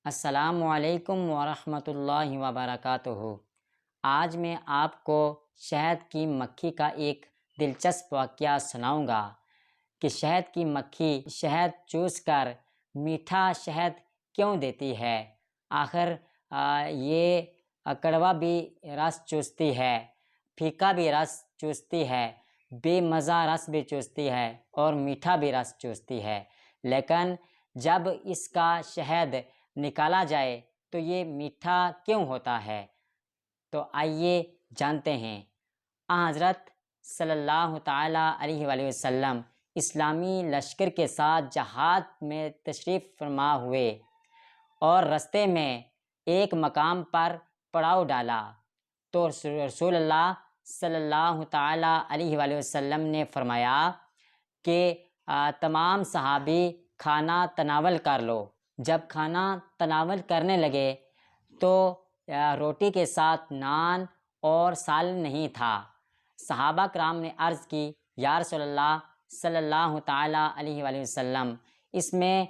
السلام علیکم ورحمۃ اللہ وبرکاتہ۔ آج میں آپ کو شہد کی مکھی کا ایک دلچسپ واقعہ سناؤں گا کہ شہد کی مکھی شہد چوس کر میٹھا شہد کیوں دیتی ہے۔ آخر یہ کڑوا بھی رس چوستی ہے، پھیکا بھی رس چوستی ہے، بے مزہ رس بھی چوستی ہے اور میٹھا بھی رس چوستی ہے، لیکن جب اس کا شہد نکالا جائے تو یہ میٹھا کیوں ہوتا ہے؟ تو آئیے جانتے ہیں۔ حضرت صلی اللہ تعالیٰ علیہ وآلہ وسلم اسلامی لشکر کے ساتھ جہاد میں تشریف فرما ہوئے اور رستے میں ایک مقام پر پڑاؤ ڈالا تو رسول اللہ صلی اللہ تعالیٰ علیہ وآلہ وسلم نے فرمایا کہ تمام صحابی کھانا تناول کر لو۔ جب کھانا تناول کرنے لگے تو روٹی کے ساتھ نان اور سالن نہیں تھا۔ صحابہ کرام نے عرض کی، یا رسول اللہ صلی اللہ تعالیٰ علیہ وآلہ وسلم، اس میں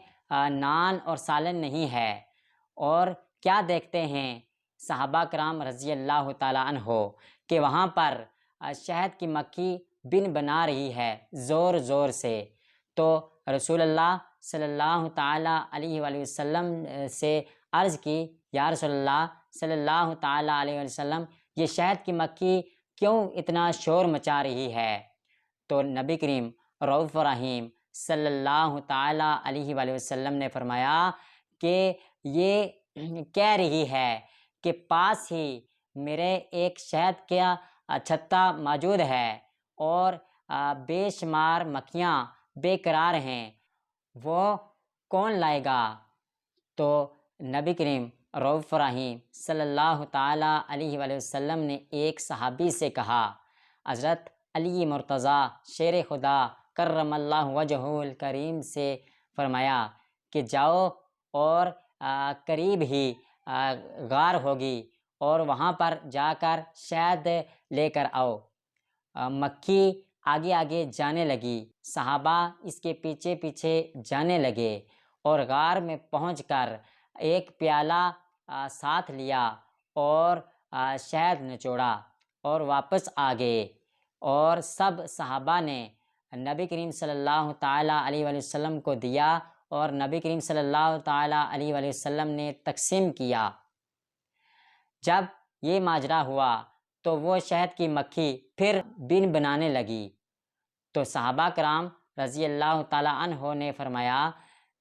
نان اور سالن نہیں ہے، اور کیا دیکھتے ہیں صحابہ کرام رضی اللہ تعالیٰ عنہ کہ وہاں پر شہد کی مکھی بن بنا رہی ہے زور زور سے۔ تو رسول اللہ صلی اللہ تعالیٰ علیہ وآلہ وسلم سے عرض کی، یا رسول اللہ صلی اللہ تعالیٰ علیہ وسلم، یہ شہد کی مکھی کیوں اتنا شور مچا رہی ہے؟ تو نبی کریم رؤوف رحیم صلی اللہ تعالیٰ علیہ وآلہ وسلم نے فرمایا کہ یہ کہہ رہی ہے کہ پاس ہی میرے ایک شہد کا چھتا موجود ہے اور بے شمار مکھیاں بے قرار ہیں، وہ کون لائے گا؟ تو نبی کریم رؤوف رحیم صلی اللہ تعالیٰ علیہ وآلہ وسلم نے ایک صحابی سے کہا، حضرت علی مرتضیٰ شیر خدا کرم اللہ وجہہ الکریم سے فرمایا کہ جاؤ اور قریب ہی غار ہوگی اور وہاں پر جا کر شہد لے کر آؤ۔ مکھی آگے آگے جانے لگی، صحابہ اس کے پیچھے پیچھے جانے لگے اور غار میں پہنچ کر ایک پیالہ ساتھ لیا اور شہد نچوڑا اور واپس آ گئے، اور سب صحابہ نے نبی کریم صلی اللہ تعالیٰ علیہ وآلہ وسلم کو دیا اور نبی کریم صلی اللہ تعالیٰ علیہ وآلہ وسلم نے تقسیم کیا۔ جب یہ ماجرا ہوا تو وہ شہد کی مکھی پھر بن بنانے لگی، تو صحابہ کرام رضی اللہ تعالیٰ عنہ نے فرمایا،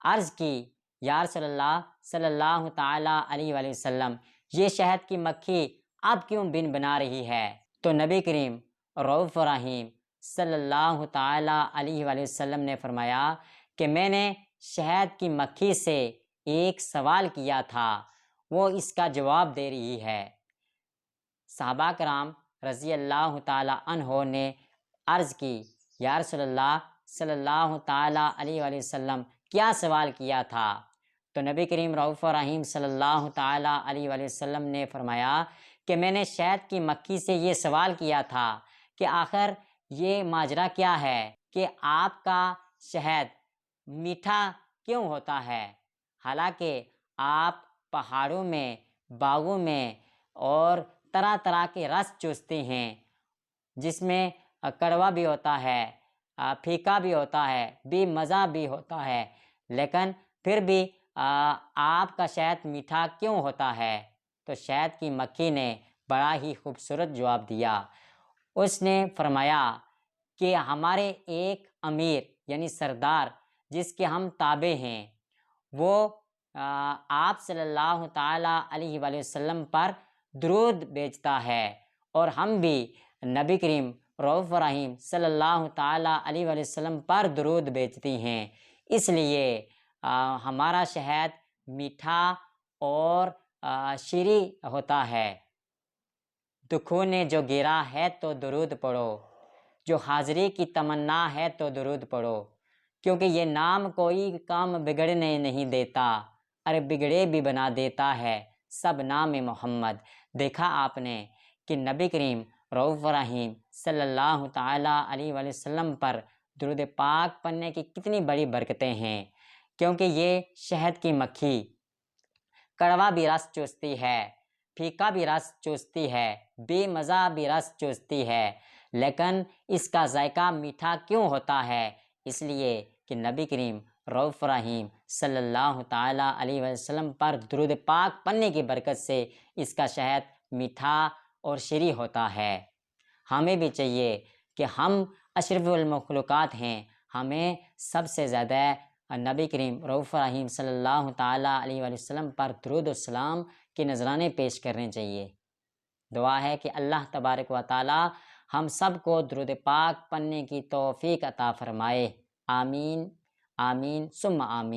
عرض کی، یا رسول اللہ صلی اللہ تعالیٰ علیہ وآلہ وسلم، یہ شہد کی مکھی اب کیوں بن بنا رہی ہے؟ تو نبی کریم رؤوف رحیم صلی اللہ تعالیٰ علیہ وآلہ وسلم نے فرمایا کہ میں نے شہد کی مکھی سے ایک سوال کیا تھا، وہ اس کا جواب دے رہی ہے۔ صحابہ کرام رضی اللہ تعالیٰ عنہ نے عرض کی، یا رسول اللہ صلی اللہ تعالیٰ علیہ وآلہ وسلم، کیا سوال کیا تھا؟ تو نبی کریم رؤوف رحیم صلی اللہ تعالیٰ علیہ وآلہ وسلم نے فرمایا کہ میں نے شہد کی مکھی سے یہ سوال کیا تھا کہ آخر یہ ماجرا کیا ہے کہ آپ کا شہد میٹھا کیوں ہوتا ہے، حالانکہ آپ پہاڑوں میں، باغوں میں اور طرح طرح کے رس چوستے ہیں، جس میں کڑوا بھی ہوتا ہے، پھیکا بھی ہوتا ہے، بے مزہ بھی ہوتا ہے، لیکن پھر بھی آپ کا شہد میٹھا کیوں ہوتا ہے؟ تو شہد کی مکھی نے بڑا ہی خوبصورت جواب دیا۔ اس نے فرمایا کہ ہمارے ایک امیر یعنی سردار جس کے ہم تابع ہیں، وہ آپ صلی اللہ تعالیٰ علیہ وآلہ وسلم پر درود بھیجتا ہے، اور ہم بھی نبی کریم رؤوف رحیم صلی اللہ تعالیٰ علیہ وآلہ وسلم پر درود بھیجتی ہیں، اس لیے ہمارا شہد میٹھا اور شیریں ہوتا ہے۔ دکھوں نے جو گرا ہے تو درود پڑھو، جو حاضری کی تمنا ہے تو درود پڑھو، کیونکہ یہ نام کوئی کام بگڑنے نہیں دیتا، ارے بگڑے بھی بنا دیتا ہے سب نام محمد۔ دیکھا آپ نے کہ نبی کریم رؤوف رحیم صلی اللہ تعالیٰ علیہ وآلہ وسلم پر درود پاک پڑھنے کی کتنی بڑی برکتیں ہیں، کیونکہ یہ شہد کی مکھی کڑوا بھی رس چوستی ہے، پھیکا بھی رس چوستی ہے، بے مزہ بھی رس چوستی ہے، لیکن اس کا ذائقہ میٹھا کیوں ہوتا ہے؟ اس لیے کہ نبی کریم رؤوف رحیم صلی اللہ تعالیٰ علیہ وسلم پر درود پاک پڑھنے کی برکت سے اس کا شہد میٹھا اور شیریں ہوتا ہے۔ ہمیں بھی چاہیے کہ ہم اشرف المخلوقات ہیں، ہمیں سب سے زیادہ نبی کریم رؤوف رحیم صلی اللہ تعالیٰ علیہ وسلم پر درود و سلام کے نذرانے پیش کرنے چاہیے۔ دعا ہے کہ اللہ تبارک و تعالی ہم سب کو درود پاک پڑھنے کی توفیق عطا فرمائے۔ آمین آمین ثم آمین۔